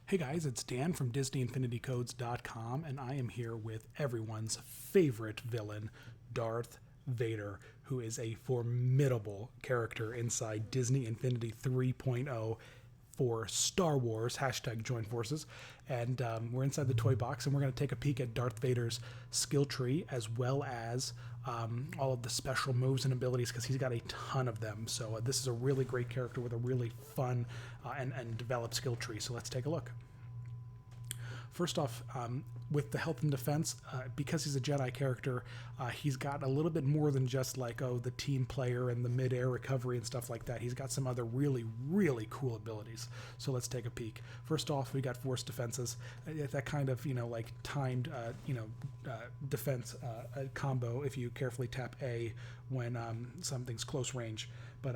Hey guys, it's Dan from DisneyInfinityCodes.com, and I am here with everyone's favorite villain, Darth Vader, who is a formidable character inside Disney Infinity 3.0 for Star Wars, hashtag join forces. And we're inside the toy box, and we're going to take a peek at Darth Vader's skill tree, as well as all of the special moves and abilities, because he's got a ton of them. So this is a really great character with a really fun and developed skill tree. So let's take a look. First off, with the health and defense, because he's a Jedi character, he's got a little bit more than just like, the team player and the mid-air recovery and stuff like that. He's got some other really, really cool abilities. So let's take a peek. First off, we got force defenses. That kind of, like timed, defense combo if you carefully tap A when something's close range. But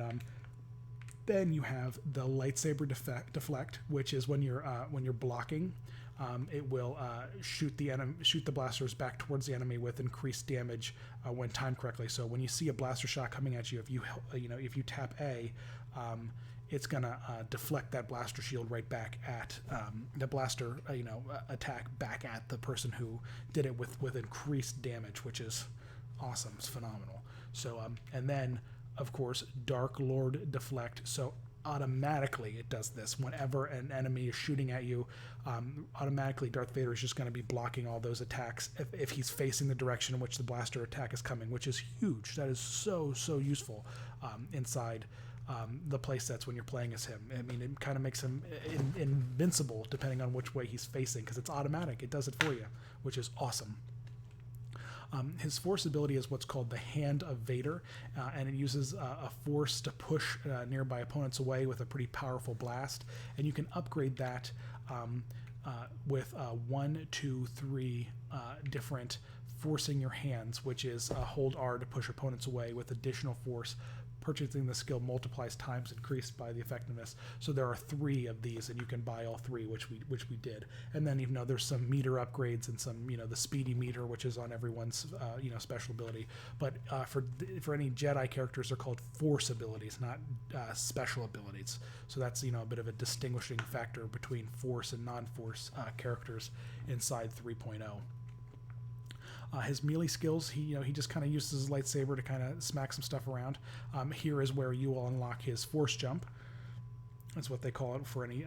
then you have the lightsaber deflect, which is when you're blocking. It will shoot the blasters back towards the enemy with increased damage when timed correctly. So when you see a blaster shot coming at you, if you tap A, it's gonna deflect that blaster shield right back at the blaster attack back at the person who did it with increased damage, which is awesome. It's phenomenal. So and then of course Dark Lord deflect. So automatically it does this whenever an enemy is shooting at you. Automatically Darth Vader is just going to be blocking all those attacks if he's facing the direction in which the blaster attack is coming, which is huge. That is so useful inside the play sets when you're playing as him. I mean, it kind of makes him invincible depending on which way he's facing, because it's automatic. It does it for you, which is awesome. His force ability is what's called the Hand of Vader, and it uses a force to push nearby opponents away with a pretty powerful blast. And you can upgrade that with 1, 2, 3 different forcing your hands, which is hold R to push opponents away with additional force. Purchasing the skill multiplies times increased by the effectiveness. So there are 3 of these, and you can buy all 3, which we did. And then even though there's some meter upgrades and some the speedy meter, which is on everyone's special ability. But for any Jedi characters, they're called force abilities, not special abilities. So that's a bit of a distinguishing factor between force and non-force characters inside 3.0. His melee skills, he just kind of uses his lightsaber to kind of smack some stuff around. Here is where you will unlock his force jump. That's what they call it for any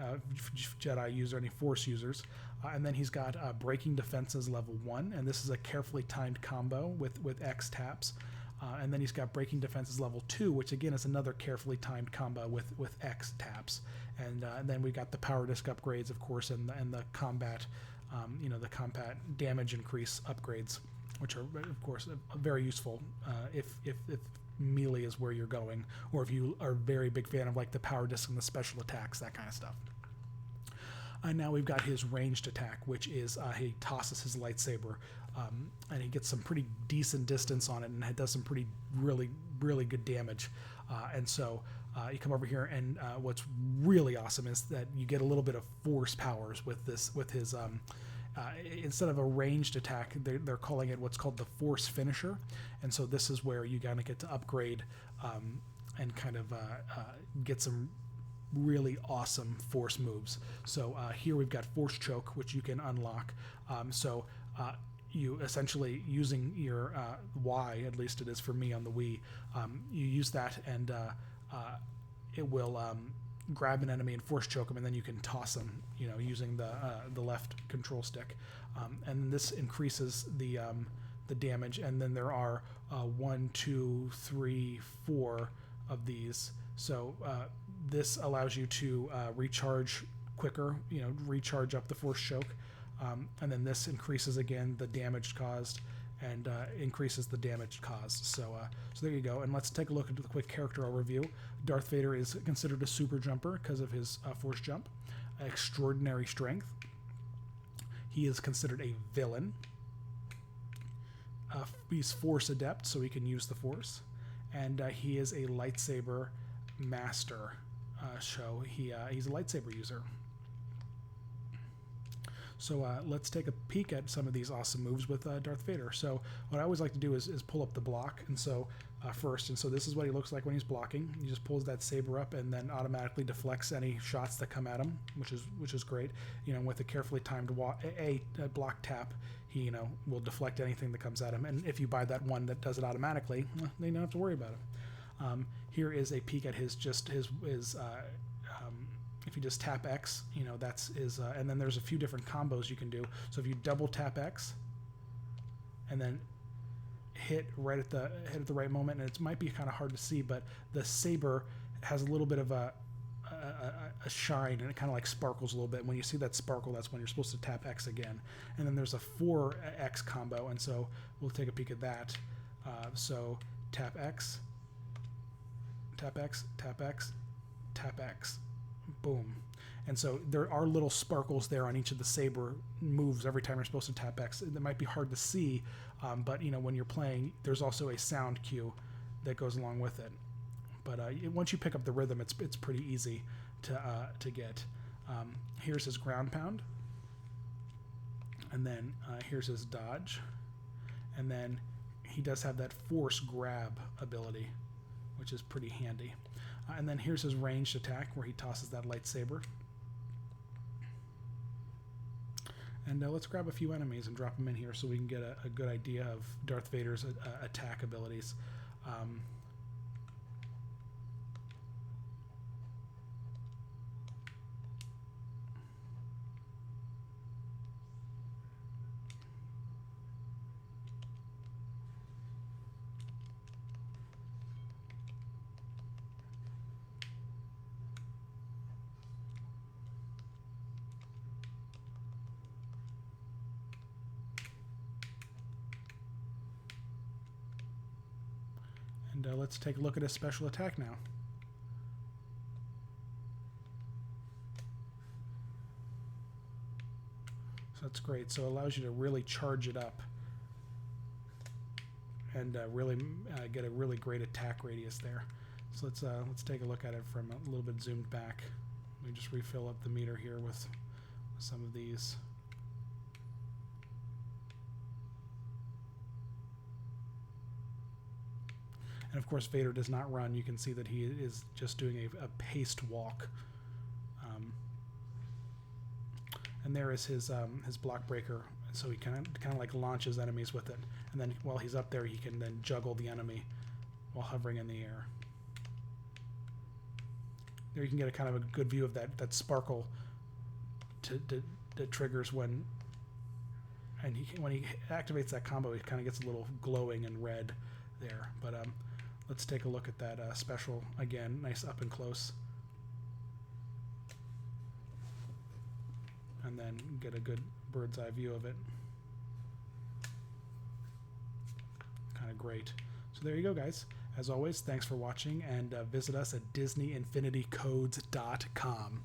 Jedi user, any force users. And then he's got breaking defenses level 1, and this is a carefully timed combo with X taps. And then he's got breaking defenses level 2, which again is another carefully timed combo with X taps. And then we got the power disc upgrades, of course, and the combat, the combat damage increase upgrades, which are, of course, very useful if melee is where you're going, or if you are a very big fan of like the power disc and the special attacks, that kind of stuff. And now we've got his ranged attack, which is he tosses his lightsaber, and he gets some pretty decent distance on it, and it does some pretty really good damage. And so you come over here, and what's really awesome is that you get a little bit of force powers with his instead of a ranged attack, they're calling it what's called the Force Finisher. And so this is where you kind of get to upgrade and kind of get some really awesome force moves. So here we've got Force Choke, which you can unlock. You essentially, using your Y, at least it is for me on the Wii, you use that, and it will grab an enemy and force choke them, and then you can toss them, using the left control stick, and this increases the damage. And then there are 1, 2, 3, 4 of these. So this allows you to recharge quicker, recharge up the force choke, and then this increases again the damage caused and increases the damage caused. So there you go. And let's take a look at the quick character overview. Darth Vader is considered a super jumper because of his force jump, extraordinary strength. He is considered a villain. He's force adept, so he can use the force, and he is a lightsaber master. So he's a lightsaber user. So let's take a peek at some of these awesome moves with Darth Vader. So what I always like to do is pull up the block. And so first, and so this is what he looks like when he's blocking. He just pulls that saber up and then automatically deflects any shots that come at him, which is great. You know, with a carefully timed block tap, he, you know, will deflect anything that comes at him. And if you buy that one that does it automatically, well, then you don't have to worry about it. Here is a peek at his if you just tap X, you know, that's his, and then there's a few different combos you can do. So if you double tap X and then hit at the right moment, and it might be kind of hard to see, but the saber has a little bit of a shine, and it kind of like sparkles a little bit. When you see that sparkle, that's when you're supposed to tap X again. And then there's a 4X combo, and so we'll take a peek at that. So tap X, tap X, tap X, tap X, boom. And so there are little sparkles there on each of the saber moves every time you're supposed to tap X. It might be hard to see, but you know, when you're playing, there's also a sound cue that goes along with it. But once you pick up the rhythm, it's pretty easy to get. Here's his ground pound, and then here's his dodge, and then he does have that force grab ability, which is pretty handy. And then here's his ranged attack, where he tosses that lightsaber. And let's grab a few enemies and drop them in here so we can get a good idea of Darth Vader's attack abilities. And let's take a look at his special attack now. So that's great. So it allows you to really charge it up and really get a really great attack radius there. So let's take a look at it from a little bit zoomed back. Let me just refill up the meter here with some of these. And of course, Vader does not run. You can see that he is just doing a paced walk. And there is his block breaker. So he kind of like launches enemies with it. And then while he's up there, he can then juggle the enemy while hovering in the air. There you can get a kind of a good view of that sparkle that triggers when he activates that combo. He kind of gets a little glowing and red there. But let's take a look at that special again, nice up and close, and then get a good bird's eye view of it. Kind of great. So there you go, guys. As always, thanks for watching, and visit us at DisneyInfinityCodes.com.